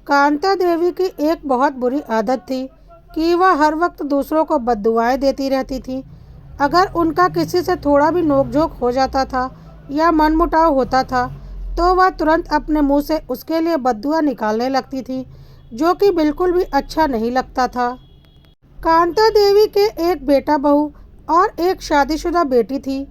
कांता देवी की एक बहुत बुरी आदत थी कि वह हर वक्त दूसरों को बद्दुआएं देती रहती थी। अगर उनका किसी से थोड़ा भी नोक-झोंक हो जाता था या मनमुटाव होता था, तो वह तुरंत अपने मुंह से उसके लिए बद्दुआ निकालने लगती थी, जो कि बिल्कुल भी अच्छा नहीं लगता था। कांता देवी के एक बेटा बहू और एक शादीशुदा बेटी थी।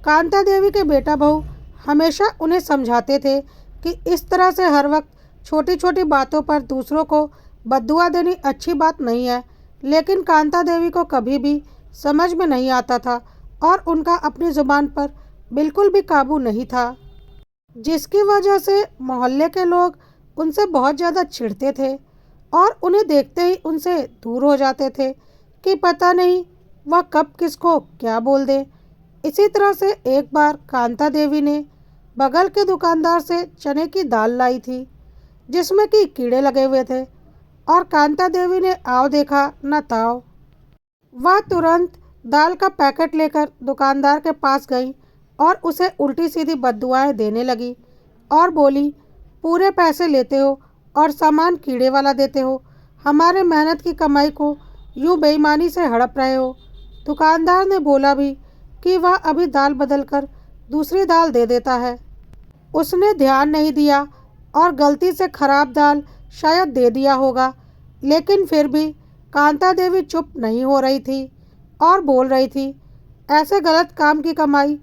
कांता देवी के बेटा बहू हमेशा उन्हें समझाते थे कि इस तरह से हर वक्त छोटी छोटी बातों पर दूसरों को बद्दुआ देनी अच्छी बात नहीं है, लेकिन कांता देवी को कभी भी समझ में नहीं आता था और उनका अपनी जुबान पर बिल्कुल भी काबू नहीं था, जिसकी वजह से मोहल्ले के लोग उनसे बहुत ज़्यादा चिढ़ते थे और उन्हें देखते ही उनसे दूर हो जाते थे कि पता नहीं वह कब किसको क्या बोल दे। इसी तरह से एक बार कांता देवी ने बगल के दुकानदार से चने की दाल लाई थी, जिसमें कि कीड़े लगे हुए थे, और कांता देवी ने आओ देखा न ताओ। वह तुरंत दाल का पैकेट लेकर दुकानदार के पास गई और उसे उल्टी सीधी बद्दुआएं देने लगी और बोली, पूरे पैसे लेते हो और सामान कीड़े वाला देते हो, हमारे मेहनत की कमाई को यूं बेईमानी से हड़प रहे हो। दुकानदार ने बोला भी कि वह अभी दाल बदलकर दूसरी दाल दे देता है। उसने ध्यान नहीं दिया और गलती से खराब दाल शायद दे दिया होगा, लेकिन फिर भी कांता देवी चुप नहीं हो रही थी और बोल रही थी, ऐसे गलत काम की कमाई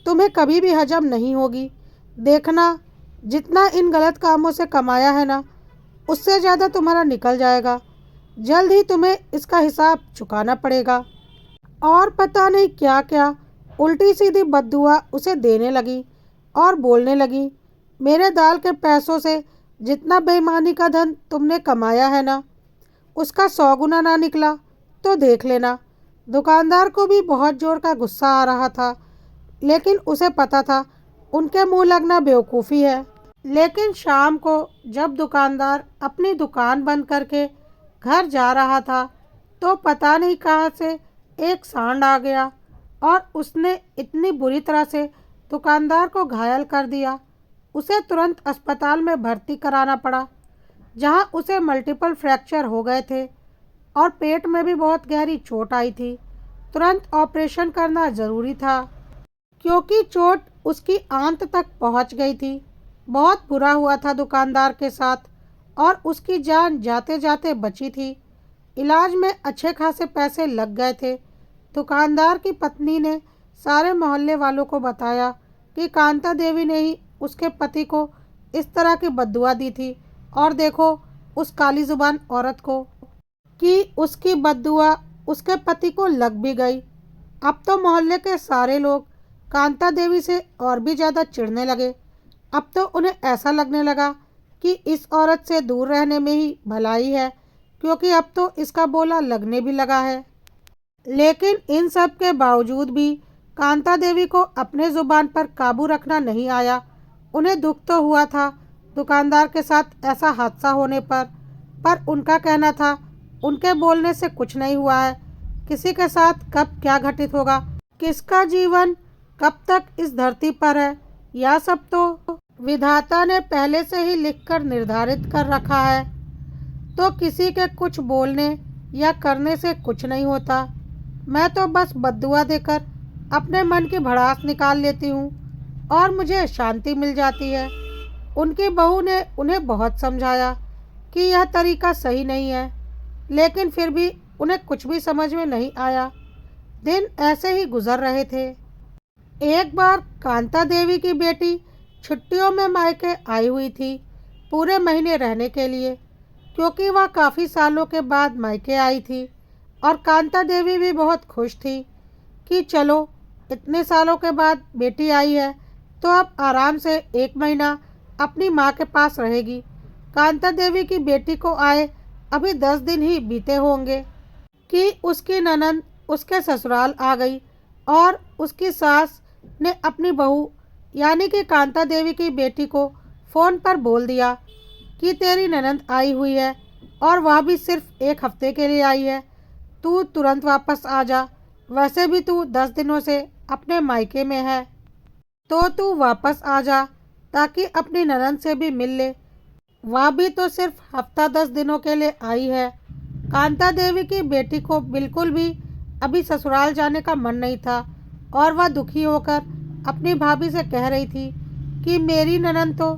तुम्हें कभी भी हजम नहीं होगी। देखना, जितना इन गलत कामों से कमाया है ना, उससे ज़्यादा तुम्हारा निकल जाएगा। जल्द ही तुम्हें इसका हिसाब चुकाना पड़ेगा। और पता नहीं क्या क्या उल्टी सीधी बद्दुआ उसे देने लगी और बोलने लगी, मेरे दाल के पैसों से जितना बेईमानी का धन तुमने कमाया है ना, उसका 100 गुना ना निकला तो देख लेना। दुकानदार को भी बहुत जोर का गुस्सा आ रहा था, लेकिन उसे पता था उनके मुंह लगना बेवकूफ़ी है। लेकिन शाम को जब दुकानदार अपनी दुकान बंद करके घर जा रहा था, तो पता नहीं कहाँ से एक सांड आ गया और उसने इतनी बुरी तरह से दुकानदार को घायल कर दिया। उसे तुरंत अस्पताल में भर्ती कराना पड़ा, जहां उसे मल्टीपल फ्रैक्चर हो गए थे और पेट में भी बहुत गहरी चोट आई थी। तुरंत ऑपरेशन करना ज़रूरी था, क्योंकि चोट उसकी आंत तक पहुंच गई थी। बहुत बुरा हुआ था दुकानदार के साथ और उसकी जान जाते जाते बची थी। इलाज में अच्छे खासे पैसे लग गए थे। दुकानदार की पत्नी ने सारे मोहल्ले वालों को बताया कि कांता देवी ने ही उसके पति को इस तरह की बद्दुआ दी थी, और देखो उस काली जुबान औरत को, कि उसकी बद्दुआ उसके पति को लग भी गई। अब तो मोहल्ले के सारे लोग कांता देवी से और भी ज़्यादा चिढ़ने लगे। अब तो उन्हें ऐसा लगने लगा कि इस औरत से दूर रहने में ही भलाई है, क्योंकि अब तो इसका बोला लगने भी लगा है। लेकिन इन सब के बावजूद भी कांता देवी को अपने ज़ुबान पर काबू रखना नहीं आया। उन्हें दुख तो हुआ था दुकानदार के साथ ऐसा हादसा होने पर उनका कहना था, उनके बोलने से कुछ नहीं हुआ है। किसी के साथ कब क्या घटित होगा, किसका जीवन कब तक इस धरती पर है, यह सब तो विधाता ने पहले से ही लिखकर निर्धारित कर रखा है। तो किसी के कुछ बोलने या करने से कुछ नहीं होता। मैं तो बस बद्दुआ देकर अपने मन की भड़ास निकाल लेती हूँ और मुझे शांति मिल जाती है। उनकी बहू ने उन्हें बहुत समझाया कि यह तरीका सही नहीं है, लेकिन फिर भी उन्हें कुछ भी समझ में नहीं आया। दिन ऐसे ही गुजर रहे थे। एक बार कांता देवी की बेटी छुट्टियों में मायके आई हुई थी, पूरे महीने रहने के लिए, क्योंकि वह काफ़ी सालों के बाद मायके आई थी। और कांता देवी भी बहुत खुश थी कि चलो, इतने सालों के बाद बेटी आई है तो अब आराम से 1 महीना अपनी माँ के पास रहेगी। कांता देवी की बेटी को आए अभी 10 दिन ही बीते होंगे कि उसकी ननंद उसके ससुराल आ गई और उसकी सास ने अपनी बहू यानी कि कांता देवी की बेटी को फ़ोन पर बोल दिया कि तेरी ननंद आई हुई है और वह भी सिर्फ 1 हफ्ते के लिए आई है, तू तुरंत वापस आ जा। वैसे भी तू 10 दिनों से अपने मायके में है, तो तू वापस आ जा ताकि अपनी ननंद से भी मिल ले। वह भी तो सिर्फ हफ्ता 10 दिनों के लिए आई है। कांता देवी की बेटी को बिल्कुल भी अभी ससुराल जाने का मन नहीं था और वह दुखी होकर अपनी भाभी से कह रही थी कि मेरी ननद तो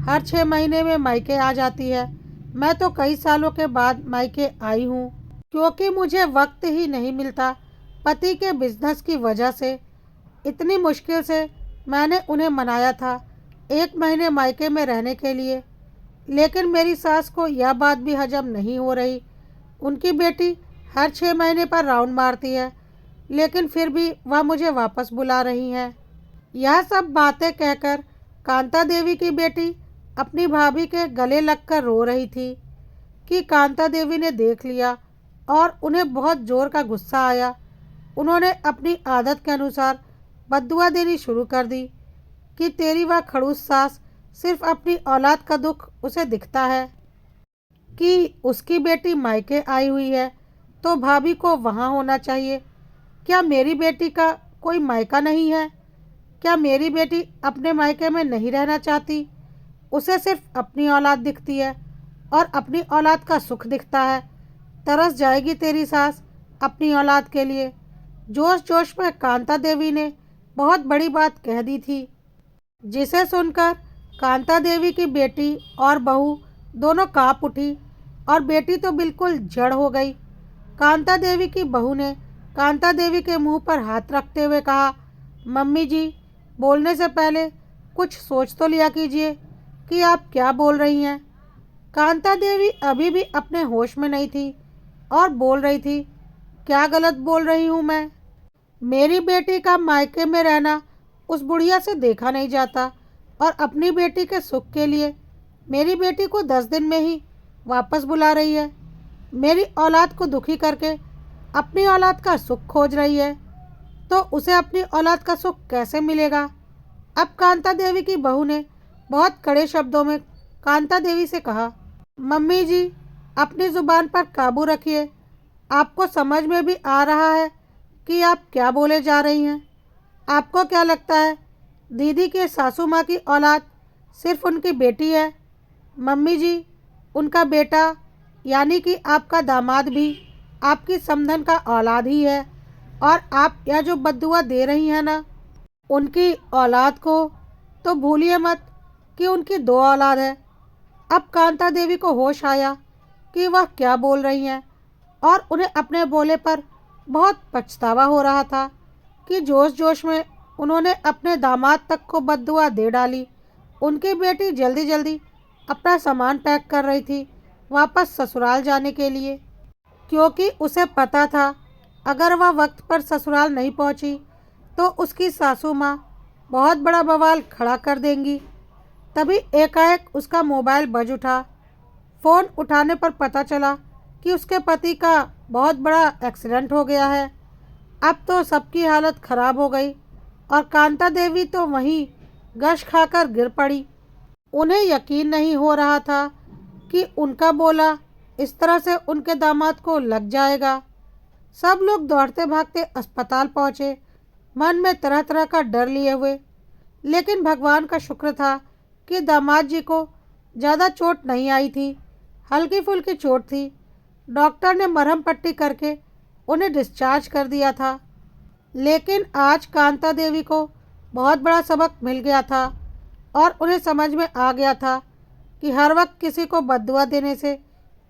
हर 6 महीने में मायके आ जाती है। मैं तो कई सालों के बाद मायके आई हूँ क्योंकि मुझे वक्त ही नहीं मिलता पति के बिजनेस की वजह से। इतनी मुश्किल से मैंने उन्हें मनाया था 1 महीने मायके में रहने के लिए, लेकिन मेरी सास को यह बात भी हजम नहीं हो रही। उनकी बेटी हर 6 महीने पर राउंड मारती है, लेकिन फिर भी वह मुझे वापस बुला रही हैं। यह सब बातें कहकर कांता देवी की बेटी अपनी भाभी के गले लगकर रो रही थी कि कांता देवी ने देख लिया और उन्हें बहुत जोर का गुस्सा आया। उन्होंने अपनी आदत के अनुसार बद्दुआ देनी शुरू कर दी कि तेरी वह खड़ूस सास सिर्फ अपनी औलाद का दुख उसे दिखता है कि उसकी बेटी मायके आई हुई है तो भाभी को वहाँ होना चाहिए। क्या मेरी बेटी का कोई मायका नहीं है? क्या मेरी बेटी अपने मायके में नहीं रहना चाहती? उसे सिर्फ अपनी औलाद दिखती है और अपनी औलाद का सुख दिखता है। तरस जाएगी तेरी सास अपनी औलाद के लिए। जोश जोश में कांता देवी ने बहुत बड़ी बात कह दी थी, जिसे सुनकर कांता देवी की बेटी और बहू दोनों कांप उठी और बेटी तो बिल्कुल जड़ हो गई। कांता देवी की बहू ने कांता देवी के मुंह पर हाथ रखते हुए कहा, मम्मी जी, बोलने से पहले कुछ सोच तो लिया कीजिए कि आप क्या बोल रही हैं। कांता देवी अभी भी अपने होश में नहीं थी और बोल रही थी, क्या गलत बोल रही हूँ मैं? मेरी बेटी का मायके में रहना उस बुढ़िया से देखा नहीं जाता और अपनी बेटी के सुख के लिए मेरी बेटी को 10 दिन में ही वापस बुला रही है। मेरी औलाद को दुखी करके अपनी औलाद का सुख खोज रही है, तो उसे अपनी औलाद का सुख कैसे मिलेगा? अब कांता देवी की बहू ने बहुत कड़े शब्दों में कांता देवी से कहा, मम्मी जी, अपनी ज़ुबान पर काबू रखिए। आपको समझ में भी आ रहा है कि आप क्या बोले जा रही हैं? आपको क्या लगता है दीदी के सासू माँ की औलाद सिर्फ उनकी बेटी है? मम्मी जी, उनका बेटा यानी कि आपका दामाद भी आपकी समधन का औलाद ही है और आप यह जो बद्दुआ दे रही हैं ना उनकी औलाद को, तो भूलिए मत कि उनकी 2 औलाद है। अब कांता देवी को होश आया कि वह क्या बोल रही हैं और उन्हें अपने बोले पर बहुत पछतावा हो रहा था कि जोश जोश में उन्होंने अपने दामाद तक को बद्दुआ दे डाली। उनकी बेटी जल्दी जल्दी अपना सामान पैक कर रही थी वापस ससुराल जाने के लिए, क्योंकि उसे पता था अगर वह वक्त पर ससुराल नहीं पहुंची तो उसकी सासू माँ बहुत बड़ा बवाल खड़ा कर देंगी। तभी एकाएक उसका मोबाइल बज उठा। फ़ोन उठाने पर पता चला कि उसके पति का बहुत बड़ा एक्सीडेंट हो गया है। अब तो सबकी हालत खराब हो गई और कांता देवी तो वहीं गश खाकर गिर पड़ी। उन्हें यकीन नहीं हो रहा था कि उनका बोला इस तरह से उनके दामाद को लग जाएगा। सब लोग दौड़ते भागते अस्पताल पहुँचे, मन में तरह तरह का डर लिए हुए। लेकिन भगवान का शुक्र था कि दामाद जी को ज़्यादा चोट नहीं आई थी, हल्की फुल्की चोट थी। डॉक्टर ने मरहम पट्टी करके उन्हें डिस्चार्ज कर दिया था। लेकिन आज कांता देवी को बहुत बड़ा सबक मिल गया था और उन्हें समझ में आ गया था कि हर वक्त किसी को बद्दुआ देने से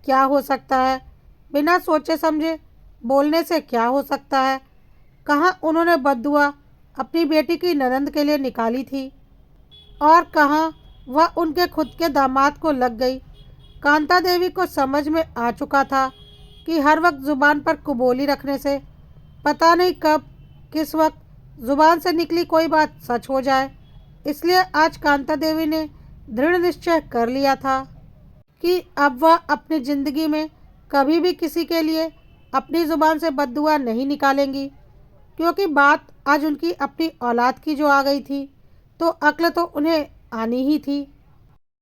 क्या हो सकता है, बिना सोचे समझे बोलने से क्या हो सकता है। कहाँ उन्होंने बद्दुआ अपनी बेटी की ननंद के लिए निकाली थी और कहाँ वह उनके खुद के दामाद को लग गई। कांता देवी को समझ में आ चुका था कि हर वक्त ज़ुबान पर कुबोली रखने से पता नहीं कब किस वक्त ज़ुबान से निकली कोई बात सच हो जाए। इसलिए आज कांता देवी ने दृढ़ निश्चय कर लिया था कि अब वह अपनी ज़िंदगी में कभी भी किसी के लिए अपनी ज़ुबान से बद्दुआ नहीं निकालेंगी, क्योंकि बात आज उनकी अपनी औलाद की जो आ गई थी तो अक्ल तो उन्हें आनी ही थी।